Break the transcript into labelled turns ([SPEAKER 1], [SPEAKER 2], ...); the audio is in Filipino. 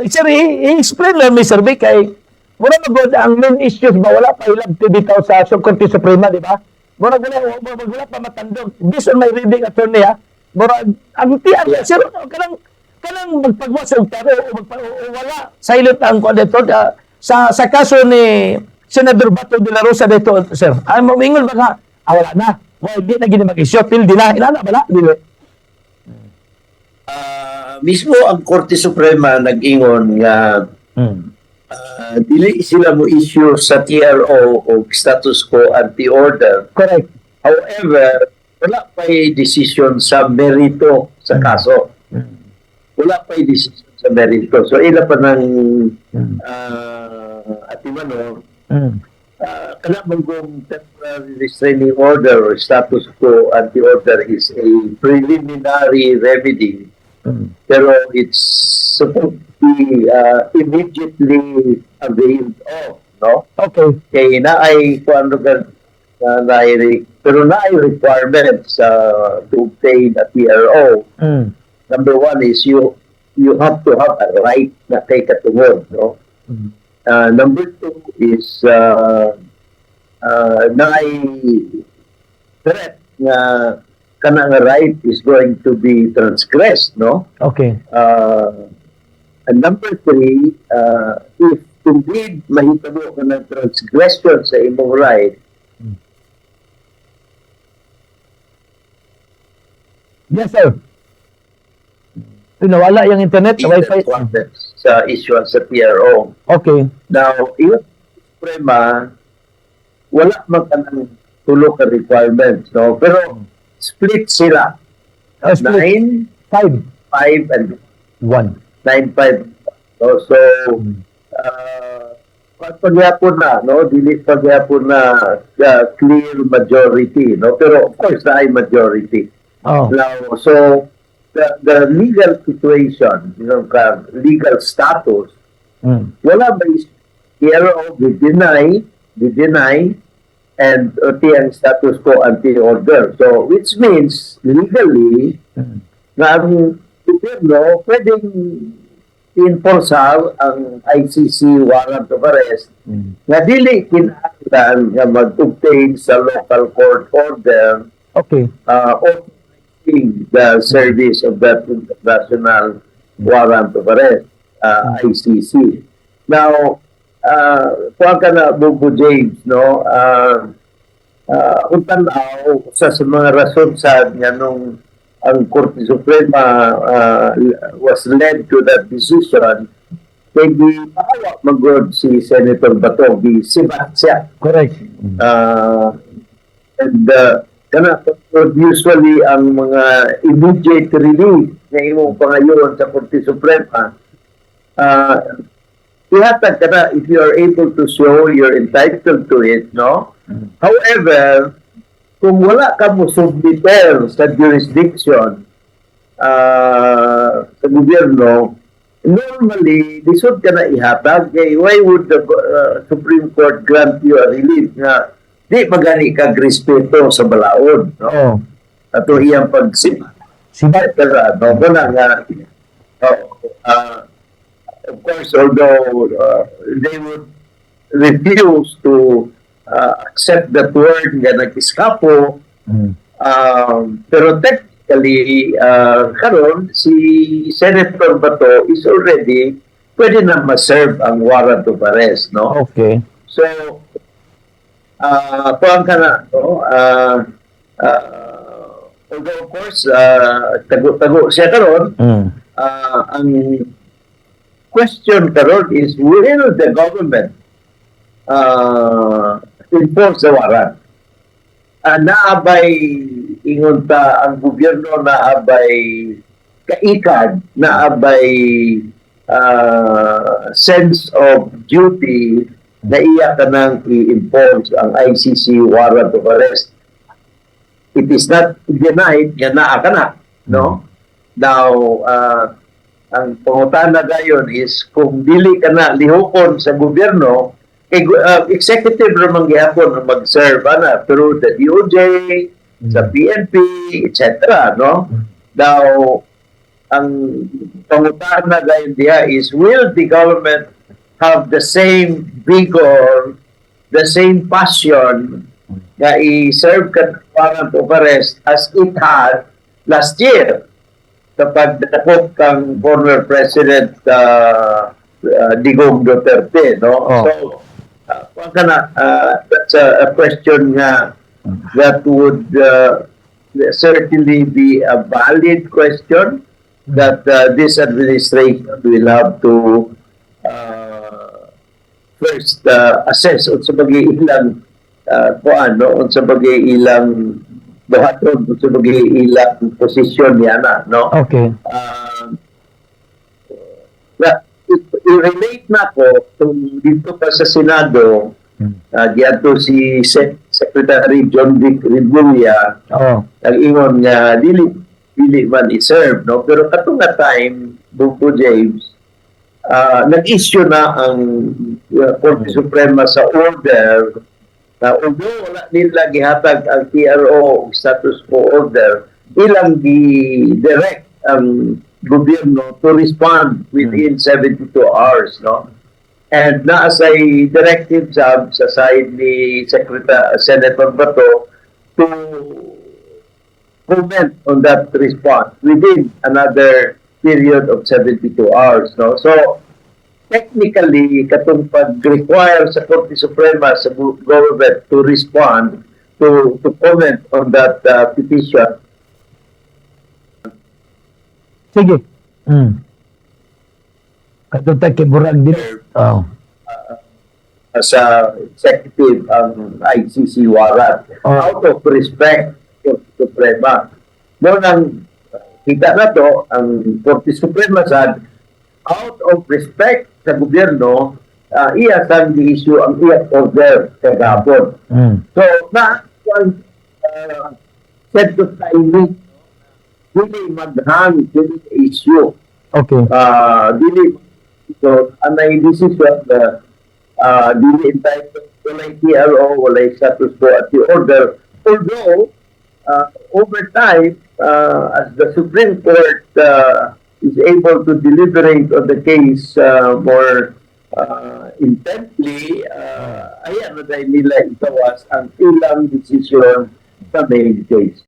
[SPEAKER 1] Sir, i-explain lang mi, Sir Vic, kay mura magod ang main issues ba wala pa ilang bitaw sa Korte Suprema, di ba? Wala pa matandog. Based on my reading, attorney, ha? Mura, ang tiyan, sir, kanang magpagwa sa utaro o wala. Silent ang kondektor sa kaso ni Senador Bato de la Rosa dito, sir. Ang mamingol baka, wala na. Well, di na gini mag-issue. Till di na. Ilana, wala. Dili.
[SPEAKER 2] Mismo ang Korte Suprema nag-ingon nga dili sila mo issue sa TRO o status quo anti-order.
[SPEAKER 1] Correct.
[SPEAKER 2] However, wala pa'y decision sa merito sa kaso. Wala pa'y decision sa merito. So, ila pa ng atimano, kana manggong temporary restraining order or status quo anti-order is a preliminary remedy. Pero it's supposed to be immediately availed of, no?
[SPEAKER 1] Okay.
[SPEAKER 2] Kaya naay kung ano pero naay requirements to obtain a TRO. Number one is you have to have a right na kay katungod, no? Number two is naay threat na kanang right is going to be transgressed, no?
[SPEAKER 1] Okay.
[SPEAKER 2] And number three, if indeed mahitabo ka ng transgression sa imong right,
[SPEAKER 1] Yes, sir. Pinawala yung internet, wifi.
[SPEAKER 2] sa issue sa PRO.
[SPEAKER 1] Okay.
[SPEAKER 2] Now, yung Suprema, wala man kanang tulo ka requirements, no? Pero split sila.
[SPEAKER 1] Split.
[SPEAKER 2] 9, 5, and
[SPEAKER 1] 1.
[SPEAKER 2] 9, 5. So, pagyapon na, no? Dili pagyapon na clear majority, no? Pero of course, na ay majority.
[SPEAKER 1] Oh.
[SPEAKER 2] Now, so, the legal situation, legal status, wala ba TRO, we deny, and ang status quo anti-order. So, which means, legally, na ang gobyerno pwedeng enforcear ang ICC warrant of arrest na dili kinahanglan nga mag-obtain sa local court order
[SPEAKER 1] Okay.
[SPEAKER 2] authorizing the service of that international warrant of arrest, ICC. Now, kuha ka na, Bubu James, no? Kung tanaw, sa mga rason sa nga nung ang Korte Suprema was led to that decision, kaya maawa mag-good si Senator Bato, sibat siya.
[SPEAKER 1] Correct.
[SPEAKER 2] And usually ang mga immediate relief na imong pangayon sa Korte Suprema, ihatag ka na if you are able to show you're entitled to it, no? However, kung wala ka mo submiter sa jurisdiction sa gobyerno, normally, lisod ka na ihatag. Why would the Supreme Court grant you a relief nga di magani ka respeto sa balaod, no?
[SPEAKER 1] Oh.
[SPEAKER 2] Ato iyang pagsibat ka no? Wala nga of course, although they would refuse to accept that word nga nag-iskapo, pero technically, karon si Senator Bato is already pwede na ma-serve ang warrant of arrest, no?
[SPEAKER 1] Okay.
[SPEAKER 2] So, kuhaan ka na, no? Although, of course, tago-tago siya karon, ang question karon is, will the government enforce the warrant? Naabay, ingon ta, ang gobyerno naabay kaikad, naabay sense of duty na iya ka nang i-impose ang ICC warrant of arrest. It is not denied, nga naa ka na, no? Now, ang pangutana gayon is kung dili ka na lihokon sa gobyerno, executive ramang gihapon mag-serve na through the DOJ, sa PNP, etc. No? Now, ang pangutana dahil diha is, will the government have the same vigor, the same passion na i-serve ka warrant of arrest as it had last year kapag nakop kang former President Digong Duterte, no?
[SPEAKER 1] Oh.
[SPEAKER 2] So, that's a question nga that would certainly be a valid question that this administration will have to first assess unsa bagay ilang unsa bagay ilang buhaton, unsa bagay ilang posisyon niya na, no?
[SPEAKER 1] Okay.
[SPEAKER 2] I-relate na ko kung dito pa sa Senado, diato si Secretary John Vic Rimulya, ang ingon nga dili man i-serve, no? Pero katong nga time, Buko James, nag-issue na ang Korte Suprema sa order na although wala nila gihatag ang TRO status quo order, ilang di-direct ang gobyerno to respond within 72 hours, no? And naasay directive job sa side ni Senator Bato to comment on that response within another period of 72 hours, no? So, technically, katong pag-require sa Korte Suprema sa government to respond, to comment on that petition.
[SPEAKER 1] Sige. Katong tayo kay Burag din.
[SPEAKER 2] Sa executive ang ICC warrant out of respect to Suprema. Noon ang kita na to, ang Korte Suprema sad, out of respect sa gobyerno, iya sang di-issue ang iya order kagapon. So, set to timing, dili maghang, dili issue.
[SPEAKER 1] Okay.
[SPEAKER 2] Dili, so, anay decision na dili entitled, walay TRO, walay status quo at the order. Although, over time, as the Supreme Court is able to deliberate on the case more intently, ayan na dahil nila itawas ang ilang decision sa main case.